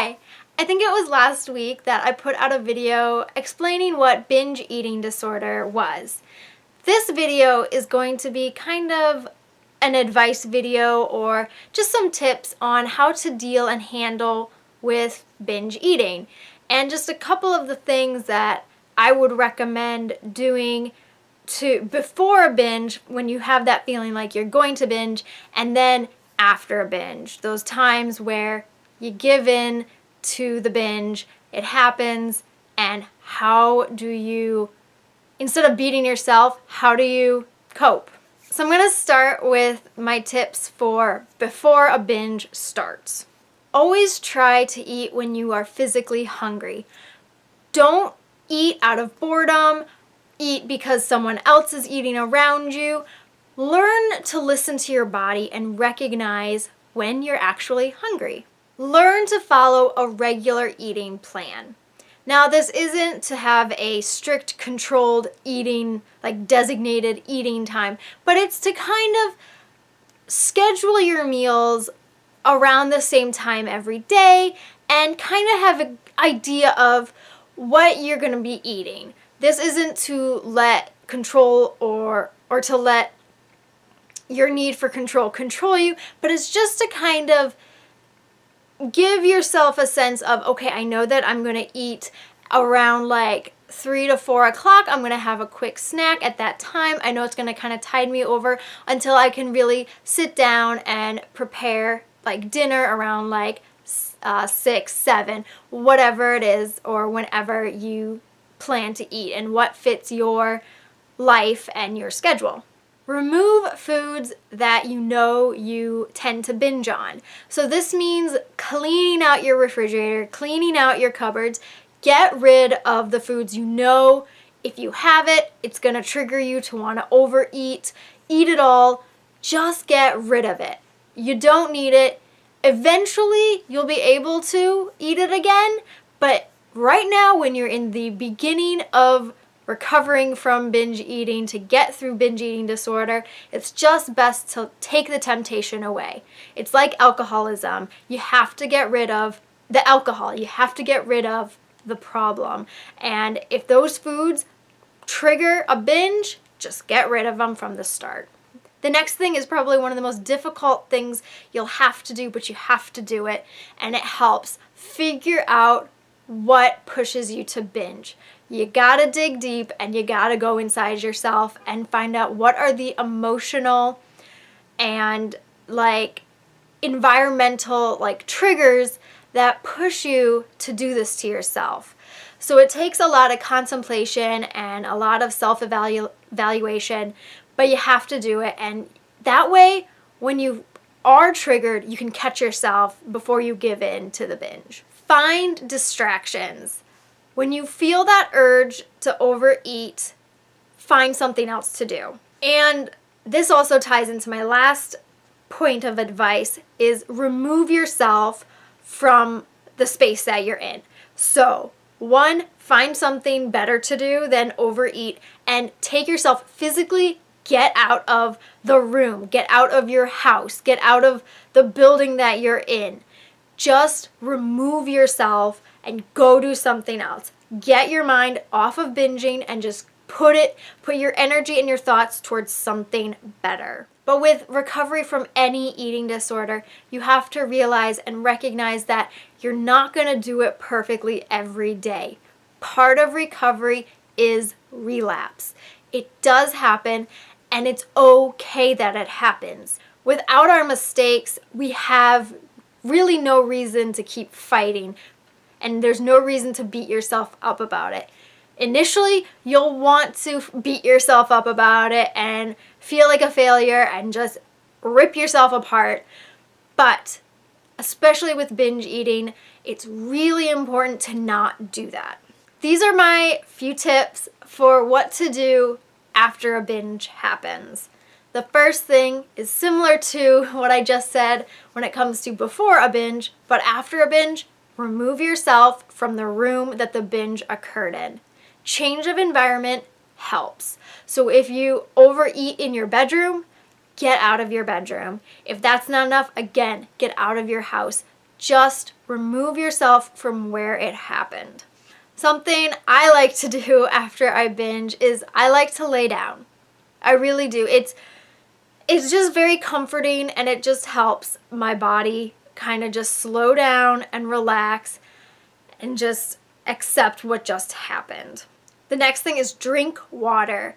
Hi! I think it was last week that I put out a video explaining what binge eating disorder was. This video is going to be kind of an advice video or just some tips on how to deal and handle with binge eating, and just a couple of the things that I would recommend doing before a binge when you have that feeling like you're going to binge, and then after a binge, those times where you give in to the binge, it happens, and how do you, instead of beating yourself, how do you cope? So I'm going to start with my tips for before a binge starts. Always try to eat when you are physically hungry. Don't eat out of boredom, eat because someone else is eating around you. Learn to listen to your body and recognize when you're actually hungry. Learn to follow a regular eating plan. Now, this isn't to have a strict controlled eating, like designated eating time, but it's to kind of schedule your meals around the same time every day and kind of have an idea of what you're going to be eating. This isn't to let control or to let your need for control you, but it's just to kind of give yourself a sense of, okay, I know that I'm going to eat around like 3 to 4 o'clock. I'm going to have a quick snack at that time. I know it's going to kind of tide me over until I can really sit down and prepare like dinner around like 6, 7, whatever it is, or whenever you plan to eat and what fits your life and your schedule. Remove foods that you know you tend to binge on. So this means cleaning out your refrigerator, cleaning out your cupboards. Get rid of the foods you know if you have it, it's going to trigger you to want to overeat. Eat it all. Just get rid of it. You don't need it. Eventually, you'll be able to eat it again, but right now, when you're in the beginning of recovering from binge eating, to get through binge eating disorder, it's just best to take the temptation away. It's like alcoholism. You have to get rid of the alcohol. You have to get rid of the problem. And if those foods trigger a binge, just get rid of them from the start. The next thing is probably one of the most difficult things you'll have to do, but you have to do it, and it helps. Figure out what pushes you to binge. You gotta dig deep and you gotta go inside yourself and find out what are the emotional and like environmental like triggers that push you to do this to yourself. So it takes a lot of contemplation and a lot of self-evaluation, but you have to do it, and that way when you are triggered, you can catch yourself before you give in to the binge. Find distractions. When you feel that urge to overeat, find something else to do. And this also ties into my last point of advice, is remove yourself from the space that you're in. So, 1, find something better to do than overeat, and take yourself physically, get out of the room, get out of your house, get out of the building that you're in. Just remove yourself and go do something else. Get your mind off of binging and just put your energy and your thoughts towards something better. But with recovery from any eating disorder, you have to realize and recognize that you're not going to do it perfectly every day. Part of recovery is relapse. It does happen, and it's okay that it happens. Without our mistakes, we have really no reason to keep fighting, and there's no reason to beat yourself up about it. Initially, you'll want to beat yourself up about it and feel like a failure and just rip yourself apart. But especially with binge eating, it's really important to not do that. These are my few tips for what to do after a binge happens. The first thing is similar to what I just said when it comes to before a binge, but after a binge, remove yourself from the room that the binge occurred in. Change of environment helps. So if you overeat in your bedroom, get out of your bedroom. If that's not enough, again, get out of your house. Just remove yourself from where it happened. Something I like to do after I binge is I like to lay down. I really do. It's just very comforting, and it just helps my body kind of just slow down and relax and just accept what just happened. The next thing is drink water.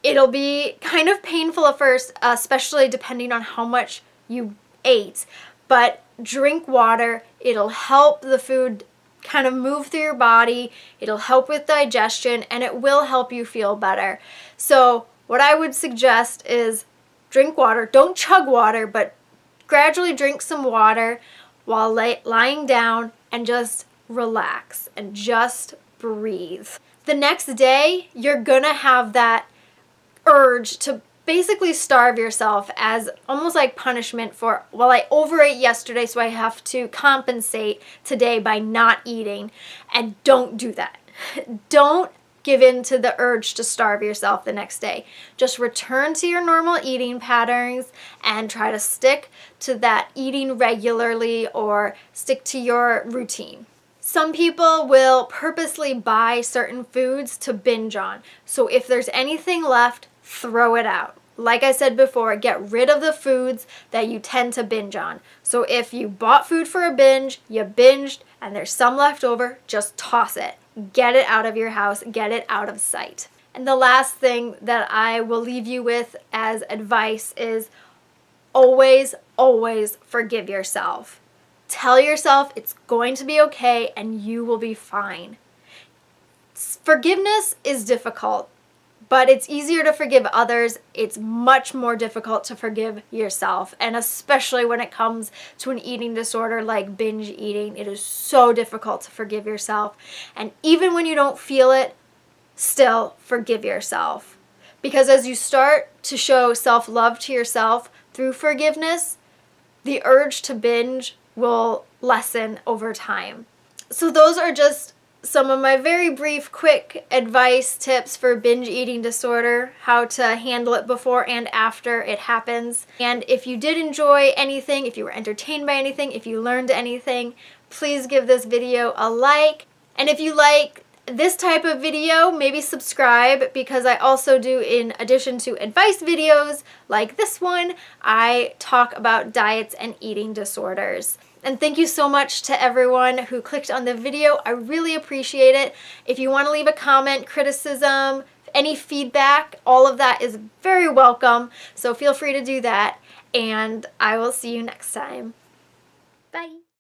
It'll be kind of painful at first, especially depending on how much you ate, but drink water. It'll help the food kind of move through your body. It'll help with digestion, and it will help you feel better. So what I would suggest is drink water. Don't chug water, but gradually drink some water while lying down, and just relax and just breathe. The next day, you're gonna have that urge to basically starve yourself as almost like punishment for, well, I overate yesterday, so I have to compensate today by not eating. And don't do that. Don't give in to the urge to starve yourself the next day. Just return to your normal eating patterns and try to stick to that eating regularly, or stick to your routine. Some people will purposely buy certain foods to binge on. So if there's anything left, throw it out. Like I said before, get rid of the foods that you tend to binge on. So if you bought food for a binge, you binged, and there's some left over, just toss it. Get it out of your house, get it out of sight. And the last thing that I will leave you with as advice is always, always forgive yourself. Tell yourself it's going to be okay and you will be fine. Forgiveness is difficult, but it's easier to forgive others. It's much more difficult to forgive yourself. And especially when it comes to an eating disorder like binge eating, it is so difficult to forgive yourself. And even when you don't feel it, still forgive yourself. Because as you start to show self-love to yourself through forgiveness, the urge to binge will lessen over time. So those are just some of my very brief, quick advice tips for binge eating disorder, how to handle it before and after it happens. And if you did enjoy anything, if you were entertained by anything, if you learned anything, please give this video a like. And if you like this type of video, maybe subscribe, because I also do, in addition to advice videos like this one, I talk about diets and eating disorders. And thank you so much to everyone who clicked on the video. I really appreciate it. If you want to leave a comment, criticism, any feedback, all of that is very welcome. So feel free to do that. And I will see you next time. Bye.